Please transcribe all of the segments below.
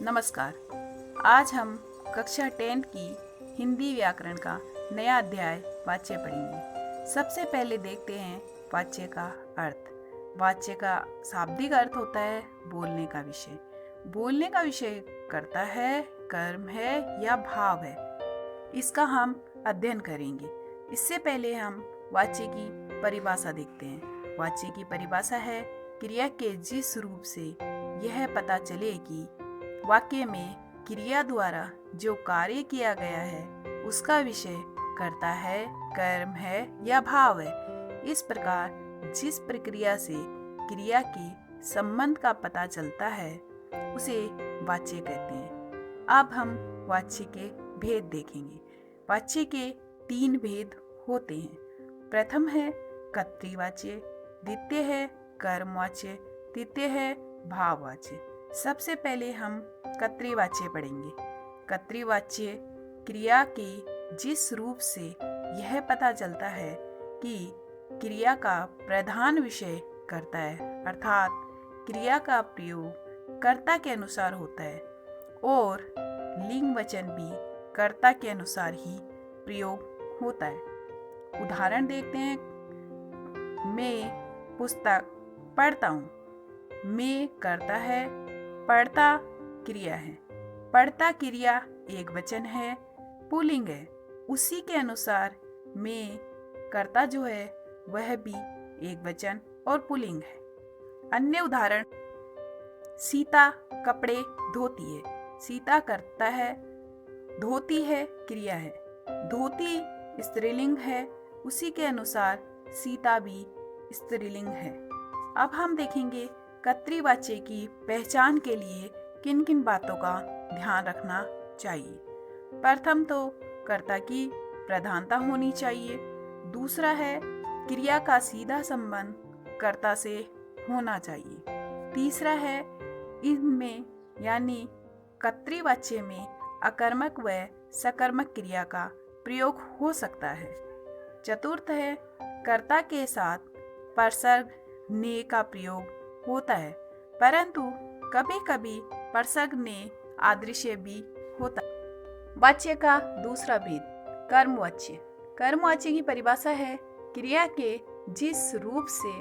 नमस्कार। आज हम कक्षा 10 की हिंदी व्याकरण का नया अध्याय वाच्य पढ़ेंगे। सबसे पहले देखते हैं वाच्य का अर्थ। वाच्य का शाब्दिक अर्थ होता है बोलने का विषय। बोलने का विषय कर्ता है, कर्म है या भाव है, इसका हम अध्ययन करेंगे। इससे पहले हम वाच्य की परिभाषा देखते हैं। वाच्य की परिभाषा है क्रिया के जिस रूप से यह पता चले कि वाक्य में क्रिया द्वारा जो कार्य किया गया है उसका विषय कर्ता है, कर्म है या भाव है। इस प्रकार जिस प्रक्रिया से क्रिया के संबंध का पता चलता है उसे वाच्य कहते हैं। अब हम वाच्य के भेद देखेंगे। वाच्य के 3 भेद होते हैं। प्रथम है कर्तृवाच्य, द्वितीय है कर्मवाच्य, तृतीय है भाववाच्य। सबसे पहले हम कर्तृवाच्य पढ़ेंगे। कर्तृवाच्य क्रिया के जिस रूप से यह पता चलता है कि क्रिया का प्रधान विषय कर्ता है, अर्थात क्रिया का प्रयोग कर्ता के अनुसार होता है और लिंग वचन भी कर्ता के अनुसार ही प्रयोग होता है। उदाहरण देखते हैं। मैं पुस्तक पढ़ता हूँ। मैं कर्ता है, पढ़ता क्रिया है। पढ़ता क्रिया एक वचन है, पुल्लिंग है। उसी के अनुसार मैं कर्ता जो है वह भी एक वचन और पुल्लिंग है। अन्य उदाहरण, सीता कपड़े धोती है। सीता कर्ता है, धोती है क्रिया है। धोती स्त्रीलिंग है, उसी के अनुसार सीता भी स्त्रीलिंग है। अब हम देखेंगे कर्तृवाच्य की पहचान के लिए किन किन बातों का ध्यान रखना चाहिए। प्रथम तो कर्ता की प्रधानता होनी चाहिए। दूसरा है क्रिया का सीधा संबंध कर्ता से होना चाहिए। तीसरा है इनमें यानी कर्तृवाच्य में अकर्मक व सकर्मक क्रिया का प्रयोग हो सकता है। चतुर्थ है कर्ता के साथ परसर्ग ने का प्रयोग होता है, परंतु कभी कभी परसर्ग ने आदृश्य भी होता है। वाच्य का दूसरा भेद कर्मवाच्य। कर्मवाच्य की परिभाषा है क्रिया के जिस रूप से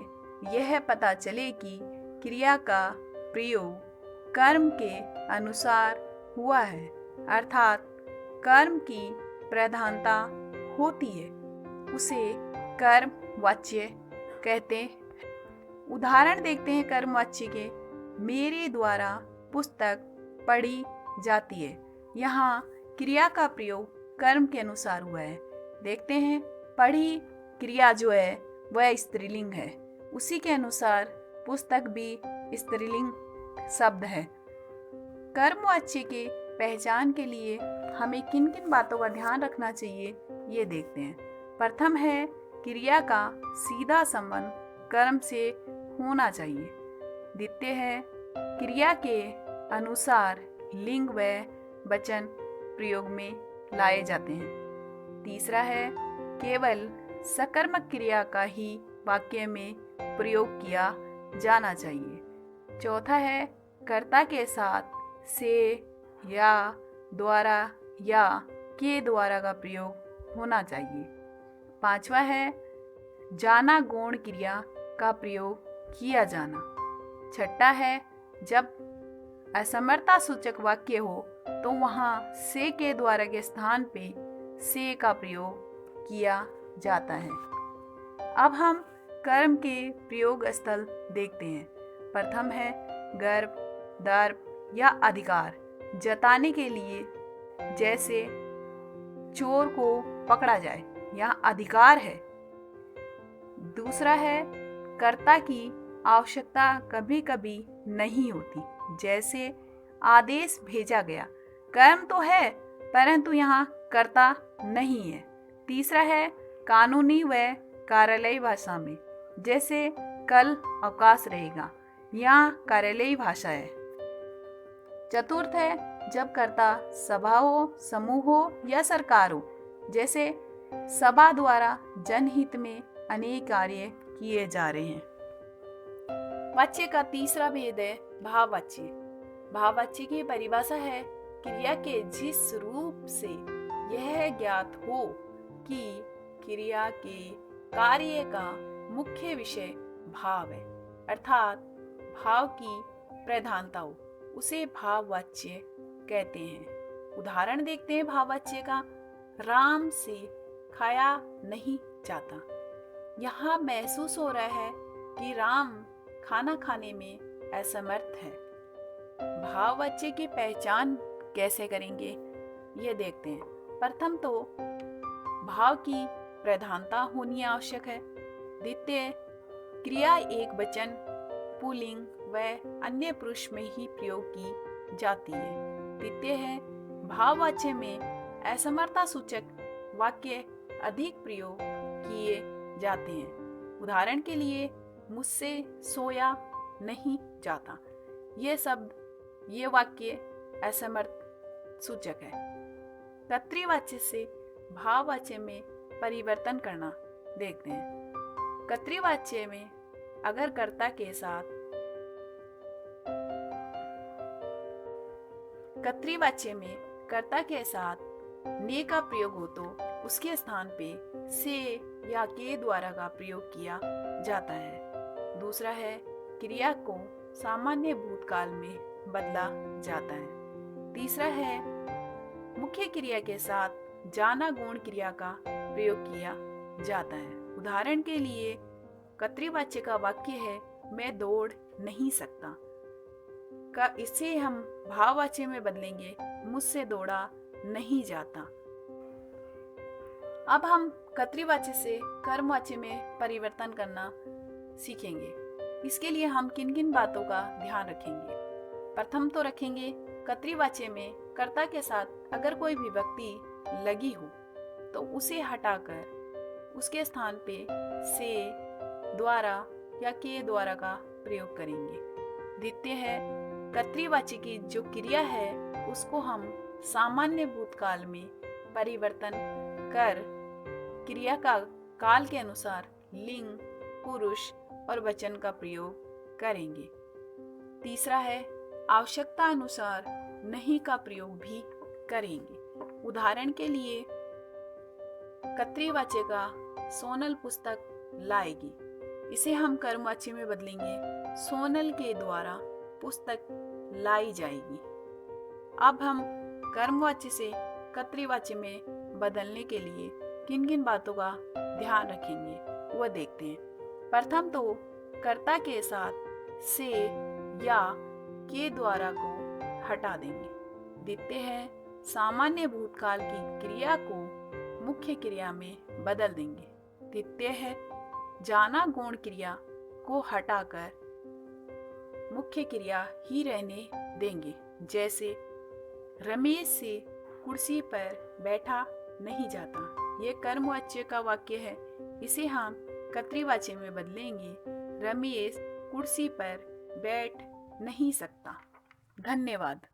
यह पता चले कि क्रिया का प्रयोग कर्म के अनुसार हुआ है, अर्थात कर्म की प्रधानता होती है, उसे कर्मवाच्य कहते हैं। उदाहरण देखते हैं कर्मवाच्य के। मेरे द्वारा पुस्तक पढ़ी जाती है। यहाँ क्रिया का प्रयोग कर्म के अनुसार हुआ है। देखते हैं, पढ़ी क्रिया जो है वह स्त्रीलिंग है, उसी के अनुसार पुस्तक भी स्त्रीलिंग शब्द है। कर्मवाच्य के पहचान के लिए हमें किन किन बातों का ध्यान रखना चाहिए ये देखते हैं। प्रथम है क्रिया का सीधा संबंध कर्म से होना चाहिए। द्वितीय है क्रिया के अनुसार लिंग व वचन प्रयोग में लाए जाते हैं। तीसरा है केवल सकर्मक क्रिया का ही वाक्य में प्रयोग किया जाना चाहिए। चौथा है कर्ता के साथ से या द्वारा या के द्वारा का प्रयोग होना चाहिए। पांचवा है जाना गौण क्रिया का प्रयोग किया जाना। छठा है जब असमर्थता सूचक वाक्य हो तो वहाँ से के द्वारा के स्थान पे से का प्रयोग किया जाता है। अब हम कर्म के प्रयोग स्थल देखते हैं। प्रथम है गर्भ, दर्प या अधिकार जताने के लिए, जैसे चोर को पकड़ा जाए, यहाँ अधिकार है। दूसरा है कर्ता की आवश्यकता कभी कभी नहीं होती, जैसे आदेश भेजा गया, कर्म तो है परंतु यहाँ कर्ता नहीं है। तीसरा है कानूनी व कार्यालयी भाषा में, जैसे कल अवकाश रहेगा, यहाँ कार्यालयी भाषा है। चतुर्थ है जब कर्ता सभा हो, समूह हो या सरकार हो, जैसे सभा द्वारा जनहित में अनेक कार्य किए जा रहे हैं। वाच्य का तीसरा भेद है भाववाच्य। भाववाच्य की परिभाषा है क्रिया के जिस रूप से यह ज्ञात हो कि क्रिया के कार्य का मुख्य विषय भाव है, अर्थात भाव की प्रधानता हो, उसे भाववाच्य कहते हैं। उदाहरण देखते हैं भाववाच्य का। राम से खाया नहीं जाता। यहाँ महसूस हो रहा है कि राम खाना खाने में असमर्थ है। भाववाच्य की पहचान कैसे करेंगे ये देखते हैं। प्रथम तो भाव की प्रधानता होनी आवश्यक है। द्वितीय, क्रिया एक वचन, पुल्लिंग व अन्य पुरुष में ही प्रयोग की जाती है। तृतीय है, भाववाच्य में असमर्थता सूचक वाक्य अधिक प्रयोग किए जाते हैं। उदाहरण के लिए, मुझसे सोया नहीं जाता। ये वाक्य असमर्थ सूचक है। कर्तृवाच्य से भाववाच्य में परिवर्तन करना देखते हैं। कर्तृवाच्य में अगर कर्ता के साथ ने का प्रयोग हो तो उसके स्थान पे से या के द्वारा का प्रयोग किया जाता है। दूसरा है, क्रिया को सामान्य भूतकाल में बदला जाता है। तीसरा है, मुख्य क्रिया के साथ जाना गौण क्रिया का प्रयोग किया जाता है। उदाहरण के लिए, कर्तृवाच्य का वाक्य है मैं दौड़ नहीं सकता का इसे हम भाववाच्य में बदलेंगे मुझसे दौड़ा नहीं जाता। अब हम कर्तृवाच्य से कर्मवाच्य में परिवर्तन करना सीखेंगे। इसके लिए हम किन किन बातों का ध्यान रखेंगे। प्रथम तो रखेंगे, कर्तृवाच्य में कर्ता के साथ अगर कोई भी व्यक्ति लगी हो तो उसे हटाकर उसके स्थान पे से, द्वारा या के द्वारा का प्रयोग करेंगे। द्वितीय है, कर्तृवाच्य की जो क्रिया है उसको हम सामान्य भूतकाल में परिवर्तन कर क्रिया का काल के अनुसार लिंग, पुरुष और वचन का प्रयोग करेंगे। तीसरा है, आवश्यकता अनुसार नहीं का प्रयोग भी करेंगे। उदाहरण के लिए, कर्तृवाच्य का सोनल पुस्तक लाएगी, इसे हम कर्मवाच्य में बदलेंगे सोनल के द्वारा पुस्तक लाई जाएगी। अब हम कर्मवाच्य से कर्तृवाच्य में बदलने के लिए किन किन बातों का ध्यान रखेंगे वह देखते हैं। प्रथम तो कर्ता के साथ से या के द्वारा को हटा देंगे। द्वितीय है, सामान्य भूतकाल की क्रिया को मुख्य क्रिया में बदल देंगे। तृतीय है, जाना गौण क्रिया को हटाकर मुख्य क्रिया ही रहने देंगे। जैसे रमेश से कुर्सी पर बैठा नहीं जाता, ये कर्मवाच्य का वाक्य है, इसे हम कर्तृवाच्य में बदलेंगे रमेश कुर्सी पर बैठ नहीं सकता। धन्यवाद।